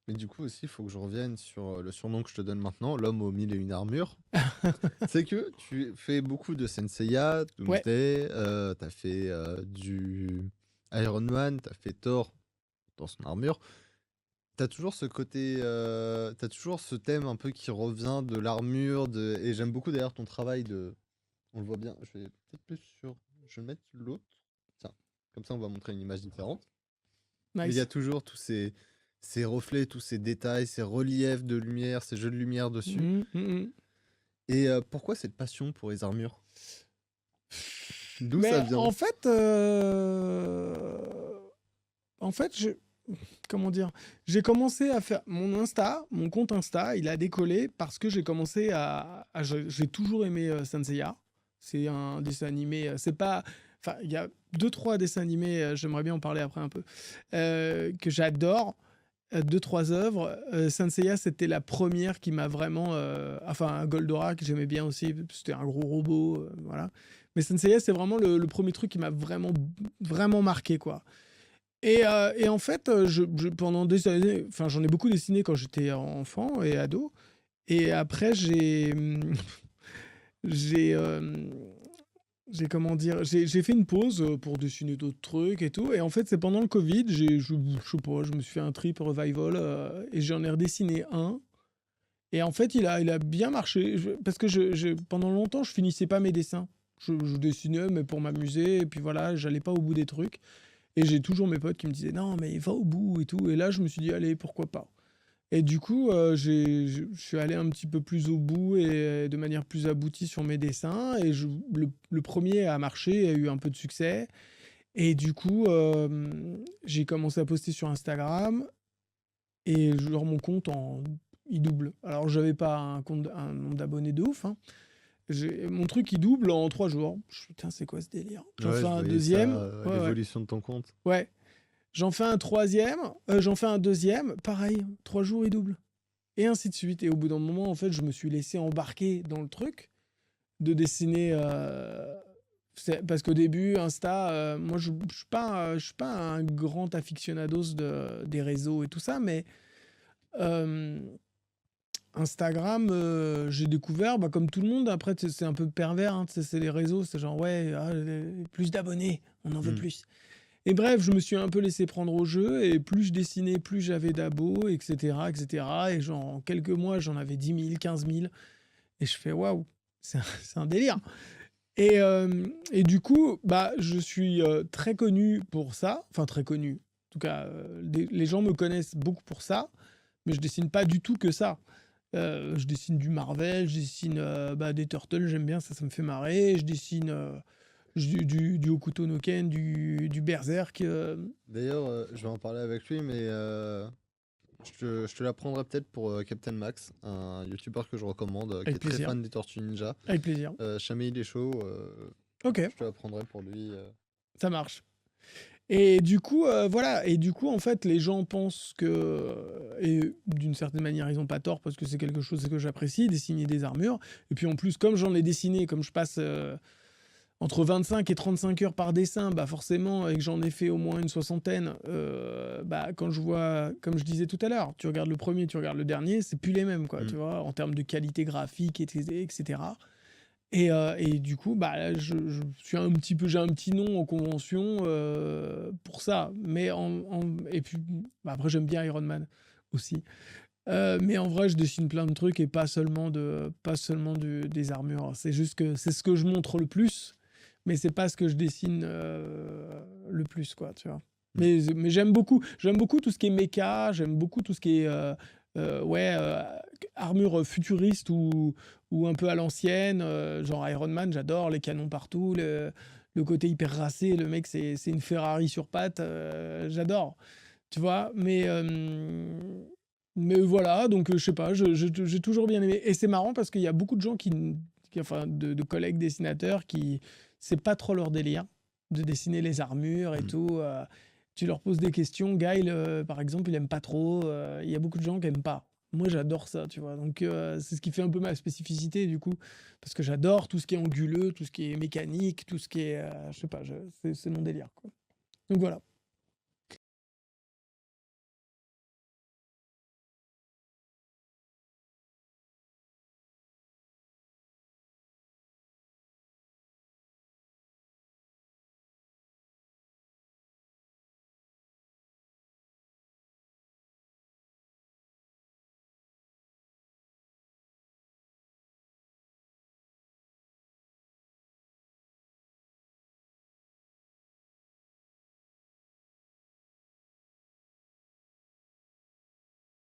Mais du coup aussi, il faut que je revienne sur le surnom que je te donne maintenant, l'homme aux mille et une armures. C'est que tu fais beaucoup de Senseiya, Ouais. Doomsday, tu fait, du Iron Man, t'as fait Thor dans son armure. T'as toujours ce côté, tu toujours ce thème un peu qui revient de l'armure, de et j'aime beaucoup d'ailleurs ton travail de on le voit bien, je vais peut-être plus sur je vais mettre l'autre. Tiens, comme ça on va montrer une image différente. Mais il y a Nice. toujours tous ces reflets, tous ces détails, ces reliefs de lumière, ces jeux de lumière dessus. Mmh, mmh mh. Et pourquoi cette passion pour les armures? D'où ça Mais vient? en fait, comment dire? J'ai commencé à faire mon compte Insta, il a décollé parce que j'ai commencé à j'ai toujours aimé, Saint Seiya. C'est un dessin animé, c'est pas enfin, il y a deux trois dessins animés, j'aimerais bien en parler après un peu, que j'adore, 2-3 œuvres. Saint Seiya, c'était la première qui m'a vraiment, enfin, Goldorak, j'aimais bien aussi, c'était un gros robot, voilà. Mais Saint Seiya, c'est vraiment le 1 truc qui m'a vraiment marqué, quoi. Et en fait, pendant des années, enfin, j'en ai beaucoup dessiné quand j'étais enfant et ado. Et après, j'ai, comment dire? J'ai fait une pause, pour dessiner d'autres trucs et tout. Et en fait, c'est pendant le covid, je sais pas, je me suis fait un trip revival, et j'en ai redessiné un. Et en fait, il a bien marché. Parce que pendant longtemps, je finissais pas mes dessins. Je dessinais, mais pour m'amuser, et puis voilà, j'allais pas au bout des trucs. Et j'ai toujours mes potes qui me disaient: «Non, mais va au bout et tout», et là, je me suis dit: «Allez, pourquoi pas?» Et du coup, je suis allé un petit peu plus au bout et de manière plus aboutie sur mes dessins, et le 1er a marché, a eu un peu de succès. Et du coup, j'ai commencé à poster sur Instagram, et genre mon compte il double. Alors j'avais pas un nombre d'abonnés de ouf, hein. Mon truc, il double en 3 jours. Je fais: «Putain, c'est quoi ce délire?» J'en Ouais, fais je un voyais deuxième. ça, Ouais, ouais. l'évolution de ton compte. Ouais. J'en fais un troisième, j'en fais un deuxième, pareil, 3 jours, il double. Et ainsi de suite. Et au bout d'un moment, en fait, je me suis laissé embarquer dans le truc de dessiner. Parce qu'au début, Insta, moi, je suis pas un grand aficionados des réseaux et tout ça, mais euh, Instagram, j'ai découvert, bah, comme tout le monde. Après, c'est un peu pervers, hein, c'est les réseaux, c'est genre, ouais, ah, plus d'abonnés, on en veut Mmh. plus. Et bref, je me suis un peu laissé prendre au jeu, et plus je dessinais, plus j'avais d'abos, etc., etc. Et genre, en quelques mois, j'en avais 10 000, 15 000. Et je fais waouh, c'est un délire. Et du coup, bah, je suis très connu pour ça, enfin très connu. En tout cas, les gens me connaissent beaucoup pour ça, mais je dessine pas du tout que ça. Je dessine du Marvel, je dessine bah, des Turtles, j'aime bien, ça me fait marrer. Je dessine du Hokuto no Ken, du Berserk. D'ailleurs, je vais en parler avec lui, mais je te l'apprendrai peut-être pour, Captain Max, un youtubeur que je recommande, qui Avec est très plaisir, fan des Tortues Ninja. avec plaisir. Jamais il est chaud, Ok, je te l'apprendrai pour lui, ça marche. Et du coup, voilà. Et du coup, en fait, les gens pensent que, et d'une certaine manière, ils ont pas tort, parce que c'est quelque chose que j'apprécie, dessiner des armures. Et puis en plus, comme j'en ai dessiné, comme je passe entre 25 et 35 heures par dessin, bah forcément, et que j'en ai fait au moins une soixantaine, bah quand je vois, comme je disais tout à l'heure, tu regardes le premier, tu regardes le dernier, c'est plus les mêmes, quoi, mmh. tu vois, en termes de qualité graphique, etc. Et du coup, bah, là, je suis un petit peu, j'ai un petit nom en convention pour ça. Mais et puis, bah, après, j'aime bien Iron Man aussi. Mais en vrai, je dessine plein de trucs, et pas seulement des armures. C'est juste que c'est ce que je montre le plus, mais c'est pas ce que je dessine le plus, quoi, tu vois. Mmh. Mais j'aime beaucoup tout ce qui est méca, j'aime beaucoup tout ce qui est ouais, armure futuriste ou un peu à l'ancienne, genre Iron Man, j'adore les canons partout, le côté hyper racé, le mec, c'est une Ferrari sur pattes, j'adore, tu vois. Mais voilà, donc je sais pas, j'ai toujours bien aimé. Et c'est marrant parce qu'il y a beaucoup de gens enfin, de collègues dessinateurs qui, c'est pas trop leur délire de dessiner les armures et Mmh. tout. Tu leur poses des questions, Guile, par exemple, il aime pas trop. Il y a beaucoup de gens qui aiment pas. Moi, j'adore ça, tu vois. Donc, c'est ce qui fait un peu ma spécificité, du coup, parce que j'adore tout ce qui est anguleux, tout ce qui est mécanique, tout ce qui est, je sais pas, c'est mon délire, quoi. Donc voilà.